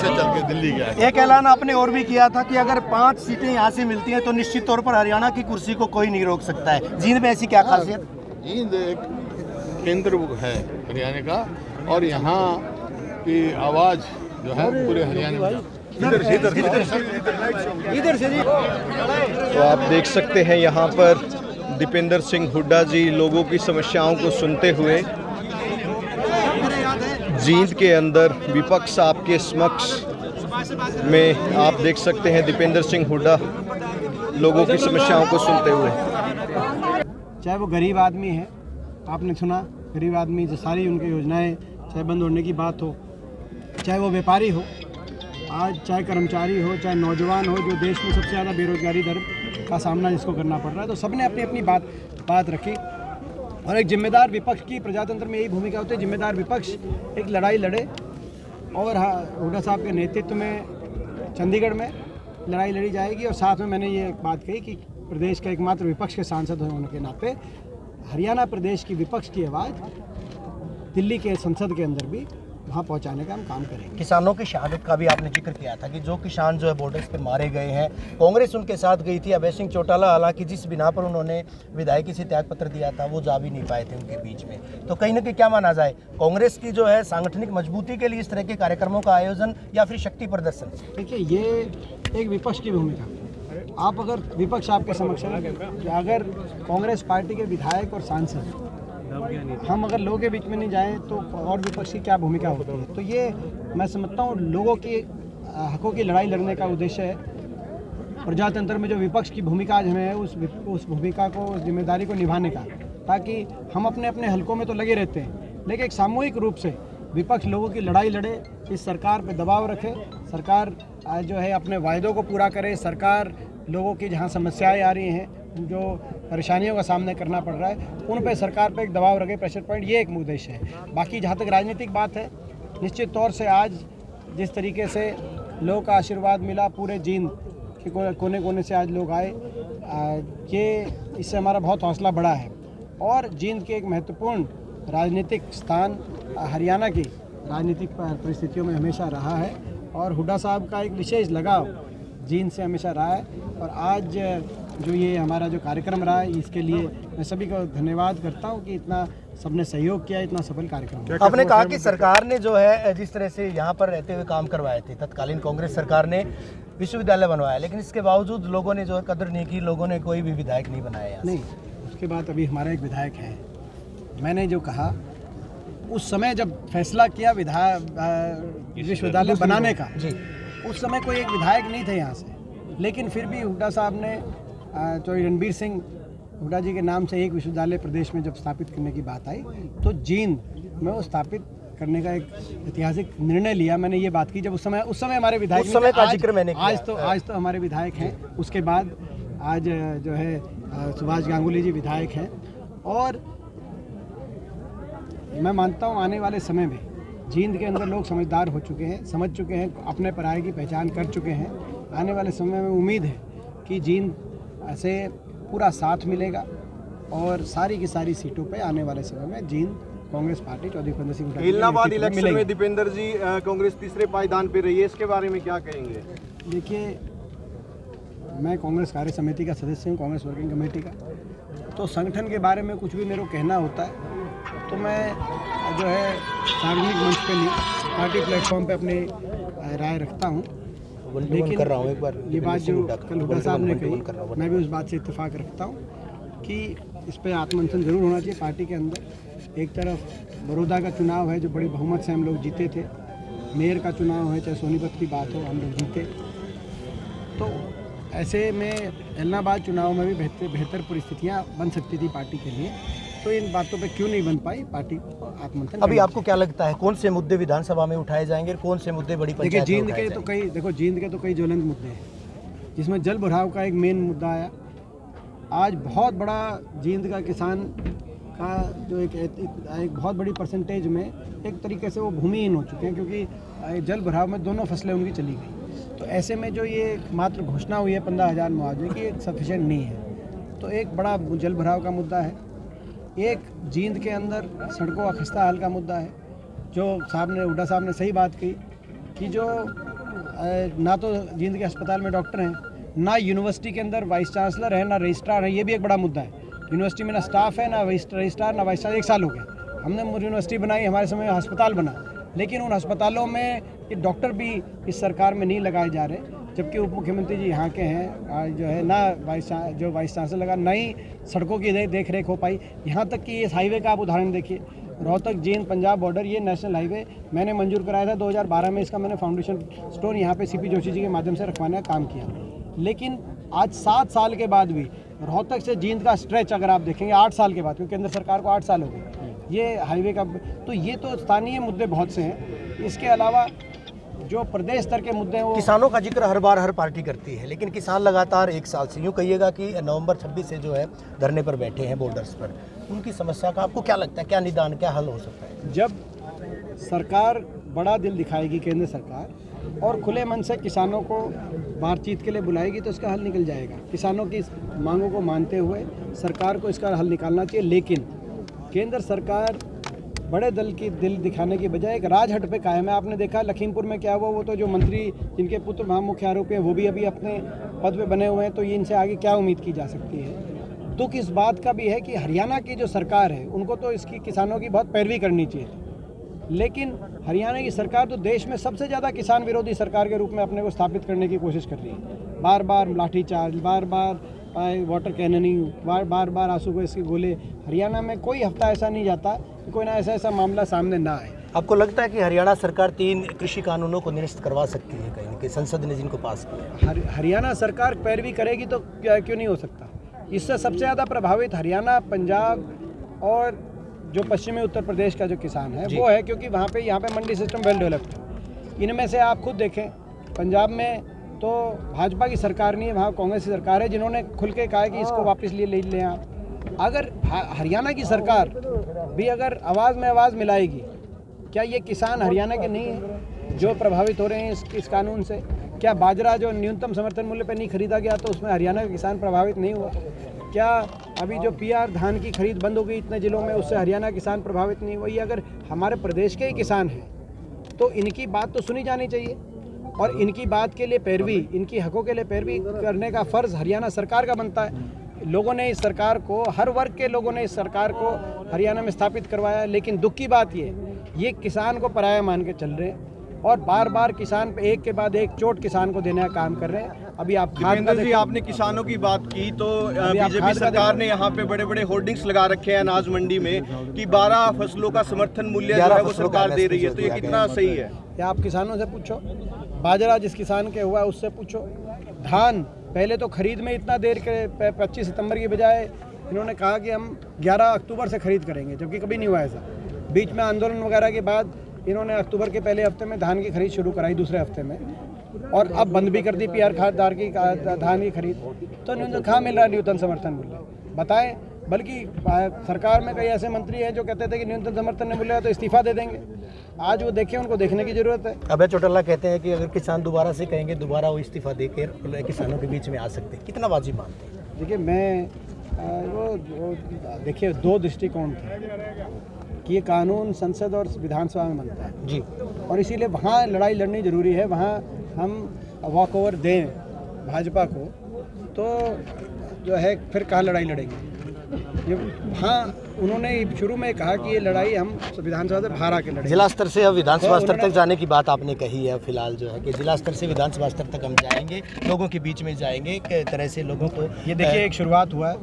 से चल के दिल्ली गया। एक ऐलान आपने और भी किया था कि अगर 5 सीटें यहाँ से मिलती हैं तो निश्चित तौर पर हरियाणा की कुर्सी को कोई नहीं रोक सकता है। जींद में ऐसी क्या खासियत? जींद एक केंद्र है हरियाणा का, और यहाँ की आवाज़ जो है पूरे हरियाणा में इधर से जी। तो आप देख सकते हैं यहाँ पर दीपेंद्र सिंह हुड्डा जी लोगों की समस्याओं को सुनते हुए जींद के अंदर विपक्ष आपके समक्ष में आप देख सकते हैं दीपेंद्र सिंह हुड्डा लोगों की समस्याओं को सुनते हुए। चाहे वो गरीब आदमी है, आपने सुना गरीब आदमी जो सारी उनकी योजनाएं चाहे बंद होने की बात हो, चाहे वो व्यापारी हो, आज चाहे कर्मचारी हो, चाहे नौजवान हो, जो देश में सबसे ज़्यादा बेरोजगारी दर का सामना जिसको करना पड़ रहा है, तो सबने अपनी अपनी बात रखी। और एक जिम्मेदार विपक्ष की प्रजातंत्र में यही भूमिका होती है, जिम्मेदार विपक्ष एक लड़ाई लड़े। और हुड्डा साहब के नेतृत्व में चंडीगढ़ में लड़ाई लड़ी जाएगी। और साथ में मैंने ये बात कही कि प्रदेश का एकमात्र विपक्ष के सांसद होने के नाते हरियाणा प्रदेश की विपक्ष की आवाज़ दिल्ली के संसद के अंदर भी वहाँ पहुँचाने का हम काम करेंगे। किसानों की शहादत का भी आपने जिक्र किया था कि जो किसान जो है बॉर्डर्स पर मारे गए हैं, कांग्रेस उनके साथ गई थी। अभय सिंह चौटाला हालांकि जिस बिना पर उन्होंने विधायकी से त्याग पत्र दिया था वो जा भी नहीं पाए थे उनके बीच में। तो कहीं ना कहीं क्या माना जाए, कांग्रेस की जो है सांगठनिक मजबूती के लिए इस तरह के कार्यक्रमों का आयोजन या फिर शक्ति प्रदर्शन? देखिए, ये एक विपक्ष की भूमिका। आप अगर विपक्ष आपके समक्ष है कि अगर कांग्रेस पार्टी के विधायक और सांसद हम अगर लोगों के बीच में नहीं जाएं तो और विपक्ष की क्या भूमिका होती है? तो ये मैं समझता हूँ लोगों के हकों की लड़ाई लड़ने का उद्देश्य है। प्रजातंत्र में जो विपक्ष की भूमिका आज हमें है उस भूमिका को, उस जिम्मेदारी को निभाने का, ताकि हम अपने अपने हलकों में तो लगे रहते हैं लेकिन एक सामूहिक रूप से विपक्ष लोगों की लड़ाई लड़े, इस सरकार पर दबाव रखे, सरकार जो है अपने वायदों को पूरा करे, सरकार लोगों की जहाँ समस्याएं आ रही हैं, जो परेशानियों का सामना करना पड़ रहा है, उन पे सरकार पे एक दबाव रखे, प्रेशर पॉइंट, ये एक उद्देश्य है। बाकी जहाँ तक राजनीतिक बात है, निश्चित तौर से आज जिस तरीके से लोगों का आशीर्वाद मिला, पूरे जींद के कोने कोने से आज लोग आए, ये इससे हमारा बहुत हौसला बढ़ा है। और जींद के एक महत्वपूर्ण राजनीतिक स्थान हरियाणा की राजनीतिक परिस्थितियों में हमेशा रहा है और हुड्डा साहब का एक विशेष लगाव जींद से हमेशा रहा है। और आज जो ये हमारा जो कार्यक्रम रहा है, इसके लिए मैं सभी को धन्यवाद करता हूँ कि इतना सबने सहयोग किया, इतना सफल कार्यक्रम। आपने कहा कि सरकार ने जो है जिस तरह से यहाँ पर रहते हुए काम करवाए थे, तत्कालीन कांग्रेस सरकार ने विश्वविद्यालय बनवाया, लेकिन इसके बावजूद लोगों ने जो है कदर नहीं की, लोगों ने कोई भी विधायक नहीं बनाया। नहीं, उसके बाद अभी हमारा एक विधायक है। मैंने जो कहा उस समय जब फैसला किया विश्वविद्यालय बनाने का, उस समय कोई एक विधायक नहीं थे यहाँ से, लेकिन फिर भी हुड्डा साहब ने तो रणबीर सिंह हुड्डा जी के नाम से एक विश्वविद्यालय प्रदेश में जब स्थापित करने की बात आई तो जींद में वो स्थापित करने का एक ऐतिहासिक निर्णय लिया। मैंने ये बात की जब उस समय हमारे विधायक, उस समय का जिक्र मैंने किया। आज तो हमारे विधायक हैं। उसके बाद आज जो है सुभाष गांगुली जी विधायक हैं। और मैं मानता हूँ आने वाले समय में जींद के अंदर लोग समझदार हो चुके हैं, समझ चुके हैं, अपने पराये की पहचान कर चुके हैं। आने वाले समय में उम्मीद है कि जींद से पूरा साथ मिलेगा और सारी की सारी सीटों पे आने वाले समय में जींद कांग्रेस पार्टी चौधरी दीपेंद्र सिंह इलाहाबाद इलेक्शन में दीपेंद्र जी कांग्रेस तीसरे पायदान पे रही है, इसके बारे में क्या कहेंगे? देखिए, मैं कांग्रेस कार्य समिति का सदस्य हूँ, कांग्रेस वर्किंग कमेटी का। तो संगठन के बारे में कुछ भी मेरे को कहना होता है तो मैं जो है सार्वजनिक मंच पे नहीं, पार्टी प्लेटफॉर्म पे अपनी राय रखता हूँ। लेकिन कर रहा हूँ एक बार ये बात जो कल हुड्डा साहब ने कही, मैं भी उस बात से इत्तेफाक रखता हूँ कि इस पर आत्ममंथन जरूर होना चाहिए पार्टी के अंदर। एक तरफ बड़ौदा का चुनाव है जो बड़ी बहुमत से हम लोग जीते थे, मेयर का चुनाव है, चाहे सोनीपत की बात हो, हम लोग जीते। तो ऐसे में इलाहाबाद चुनाव में भी बेहतर परिस्थितियाँ बन सकती थी पार्टी के लिए, तो इन बातों पे क्यों नहीं बन पाई पार्टी को आत्ममंथन। अभी आपको क्या लगता है कौन से मुद्दे विधानसभा में उठाए जाएंगे, कौन से मुद्दे बड़ी पंचायत में उठाए जाएंगे? जींद के तो कई ज्वलंत मुद्दे हैं, जिसमें जल भराव का एक मेन मुद्दा आया। आज बहुत बड़ा जींद का किसान का जो एक बहुत बड़ी परसेंटेज में एक तरीके से वो भूमिहीन हो चुके हैं, क्योंकि जल भराव में दोनों फसलें उनकी चली गई। तो ऐसे में जो ये मात्र घोषणा हुई है 15,000 मुआवजे की, एक सफिशिएंट नहीं है। तो एक बड़ा जल भराव का मुद्दा है। एक जींद के अंदर सड़कों का खस्ता हाल का मुद्दा है, जो हुड्डा साहब ने सही बात कही कि जो ना तो जींद के अस्पताल में डॉक्टर हैं, ना यूनिवर्सिटी के अंदर वाइस चांसलर है, ना रजिस्ट्रार है। ये भी एक बड़ा मुद्दा है। यूनिवर्सिटी में ना स्टाफ है, ना रजिस्ट्रार, ना वाइस चांसलर। 1 साल हो गया हमने यूनिवर्सिटी बनाई, हमारे समय में अस्पताल बना, लेकिन उन अस्पतालों में ये डॉक्टर भी इस सरकार में नहीं लगाए जा रहे, जबकि उप मुख्यमंत्री जी यहाँ के हैं। जो है ना वाइस चांसलर लगा, ना ही सड़कों की देख रेख हो पाई। यहाँ तक कि इस हाईवे का आप उदाहरण देखिए, रोहतक जींद पंजाब बॉर्डर, ये नेशनल हाईवे मैंने मंजूर कराया था 2012 में। इसका मैंने फाउंडेशन स्टोन यहाँ पे सीपी जोशी जी के माध्यम से रखवाने का काम किया। लेकिन आज 7 साल के बाद भी रोहतक से जींद का स्ट्रेच अगर आप देखेंगे 8 साल के बाद, क्योंकि केंद्र सरकार को 8 साल हो गए ये हाईवे का, तो ये तो स्थानीय मुद्दे बहुत से हैं। इसके अलावा जो प्रदेश स्तर के मुद्दे हैं वो किसानों का जिक्र हर बार हर पार्टी करती है, लेकिन किसान लगातार 1 साल से, यूँ कहिएगा कि नवंबर 26 से जो है धरने पर बैठे हैं बॉर्डर्स पर। उनकी समस्या का आपको क्या लगता है, क्या निदान, क्या हल हो सकता है? जब सरकार बड़ा दिल दिखाएगी, केंद्र सरकार, और खुले मन से किसानों को बातचीत के लिए बुलाएगी, तो इसका हल निकल जाएगा। किसानों की मांगों को मानते हुए सरकार को इसका हल निकालना चाहिए। लेकिन केंद्र सरकार बड़े दल की दिल दिखाने की बजाय एक राजहट पे कायम है। आपने देखा लखीमपुर में क्या हुआ, वो तो जो मंत्री जिनके पुत्र वहाँ मुख्य आरोपी हैं वो भी अभी अपने पद पे बने हुए हैं, तो ये इनसे आगे क्या उम्मीद की जा सकती है। दुख इस बात का भी है कि हरियाणा की जो सरकार है उनको तो इसकी किसानों की बहुत पैरवी करनी चाहिए, लेकिन हरियाणा की सरकार तो देश में सबसे ज़्यादा किसान विरोधी सरकार के रूप में अपने को स्थापित करने की कोशिश कर रही है। बार बार लाठीचार्ज, बार बार वाटर कैननिंग, बार बार आंसू गैस के गोले। हरियाणा में कोई हफ्ता ऐसा नहीं जाता कि कोई ना ऐसा मामला सामने ना आए। आपको लगता है कि हरियाणा सरकार 3 कृषि कानूनों को निरस्त करवा सकती है कहीं कि संसद ने जिनको पास किया? हरियाणा सरकार पैरवी करेगी तो क्यों नहीं हो सकता। इससे सबसे ज़्यादा प्रभावित हरियाणा, पंजाब और जो पश्चिमी उत्तर प्रदेश का जो किसान है वो है, क्योंकि यहाँ पे मंडी सिस्टम वेल डेवलप्ड है। इनमें से आप खुद देखें, पंजाब में तो भाजपा की सरकार नहीं है, वहाँ कांग्रेस की सरकार है, जिन्होंने खुल के कहा है कि इसको वापस ले लें आप। अगर हरियाणा की सरकार भी अगर आवाज़ में आवाज़ मिलाएगी, क्या ये किसान हरियाणा के नहीं हैं जो प्रभावित हो रहे हैं इस कानून से? क्या बाजरा जो न्यूनतम समर्थन मूल्य पर नहीं खरीदा गया तो उसमें हरियाणा का किसान प्रभावित नहीं हुआ? क्या अभी जो PR धान की खरीद बंद हो गई इतने ज़िलों में, उससे हरियाणा किसान प्रभावित नहीं हुआ? ये अगर हमारे प्रदेश के ही किसान हैं तो इनकी बात तो सुनी जानी चाहिए, और इनकी बात के लिए पैरवी, इनकी हकों के लिए पैरवी करने का फ़र्ज़ हरियाणा सरकार का बनता है। लोगों ने इस सरकार को, हर वर्ग के लोगों ने इस सरकार को हरियाणा में स्थापित करवाया, लेकिन दुख की बात ये किसान को पराया मान के चल रहे हैं और बार बार किसान पे एक के बाद एक चोट किसान को देने का काम कर रहे हैं। अभी आप दीपेंद्र जी, आपने किसानों की बात की तो बीजेपी सरकार ने यहाँ पे बड़े बड़े होर्डिंग्स लगा रखे हैं अनाज मंडी में कि 12 फसलों का समर्थन मूल्य जो है वो सरकार दे रही है, तो ये कितना सही है? या आप किसानों से पूछो, बाजरा जिस किसान के हुआ उससे पूछो। धान पहले तो खरीद में इतना देर के 25 सितंबर की बजाय इन्होंने कहा कि हम 11 अक्टूबर से खरीद करेंगे, जबकि कभी नहीं हुआ ऐसा। बीच में आंदोलन वगैरह के बाद इन्होंने अक्टूबर के पहले हफ्ते में धान की खरीद शुरू कराई, दूसरे हफ्ते में, और अब बंद भी कर दी PR खाददार की धान की खरीद। तो न्यूनतम कहाँ मिल रहा है न्यूनतम समर्थन मूल्य, बताएं। बल्कि सरकार में कई ऐसे मंत्री हैं जो कहते थे कि न्यूनतम समर्थन मूल्य है तो इस्तीफा दे देंगे। आज वो देखें, उनको देखने की जरूरत है। अभय चौटाला कहते हैं कि अगर किसान दोबारा से कहेंगे, दोबारा वो इस्तीफा देकर किसानों के बीच में आ सकते हैं। कितना वाजिब मानते हैं? देखिए, मैं देखिए 2 दृष्टिकोण थे कि ये कानून संसद और विधानसभा में बनता है जी, और इसीलिए वहाँ लड़ाई लड़नी ज़रूरी है। वहाँ हम वॉक ओवर दें भाजपा को तो जो है फिर कहाँ लड़ाई लड़ेंगे। ये वहाँ उन्होंने शुरू में कहा कि ये लड़ाई हम विधानसभा से बाहर आके लड़ेंगे। जिला स्तर से अब विधानसभा स्तर तक जाने की बात आपने कही है। फिलहाल जो है कि जिला स्तर से विधानसभा स्तर तक हम जाएंगे, लोगों के बीच में जाएंगे, किस तरह से लोगों को, ये देखिए एक शुरुआत हुआ है।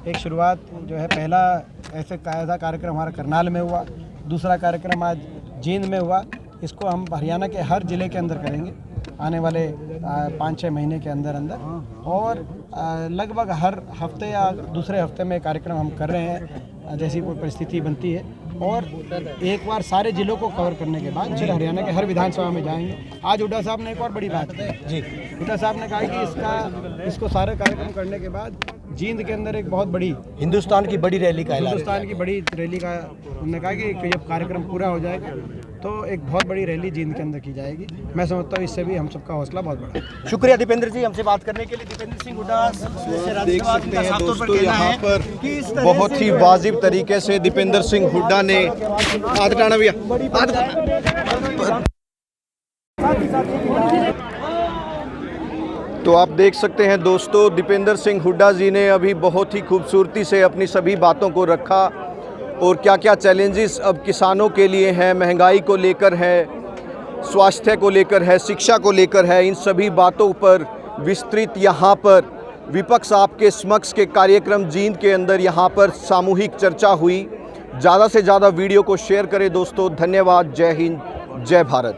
एक शुरुआत जो है, पहला ऐसा कार्यक्रम हमारा करनाल में हुआ, दूसरा कार्यक्रम आज जींद में हुआ। इसको हम हरियाणा के हर ज़िले के अंदर करेंगे आने वाले 5-6 महीने के अंदर और लगभग हर हफ्ते या दूसरे हफ्ते में कार्यक्रम हम कर रहे हैं जैसी कोई परिस्थिति बनती है। और एक बार सारे जिलों को कवर करने के बाद फिर हरियाणा के हर विधानसभा में जाएंगे। आज हुड्डा साहब ने एक और बड़ी बात की जी, हुड्डा साहब ने कहा कि इसको सारे कार्यक्रम करने के बाद जींद के अंदर एक बहुत बड़ी हिंदुस्तान की बड़ी रैली का उन्होंने कहा कि जब कार्यक्रम पूरा हो जाएगा तो एक बहुत बड़ी रैली जींद के अंदर की जाएगी। मैं समझता हूँ इससे भी हम सबका हौसला बहुत बड़ा है। शुक्रिया दीपेंद्र जी, हमसे बात करने के लिए। दीपेंद्र सिंह हुड्डा देख सकते हैं दोस्तों, यहाँ पर बहुत ही वाजिब तरीके से दीपेंद्र सिंह हुड्डा ने हाथ उठाना भैया तो आप देख सकते हैं दोस्तों, दीपेंद्र सिंह हुड्डा जी ने अभी बहुत ही खूबसूरती से अपनी सभी बातों को रखा और क्या क्या चैलेंजेस अब किसानों के लिए हैं, महंगाई को लेकर है, स्वास्थ्य को लेकर है, शिक्षा को लेकर है, इन सभी बातों पर विस्तृत यहाँ पर विपक्ष आपके समक्ष के कार्यक्रम जींद के अंदर यहाँ पर सामूहिक चर्चा हुई। ज़्यादा से ज़्यादा वीडियो को शेयर करें दोस्तों। धन्यवाद। जय हिंद, जय भारत।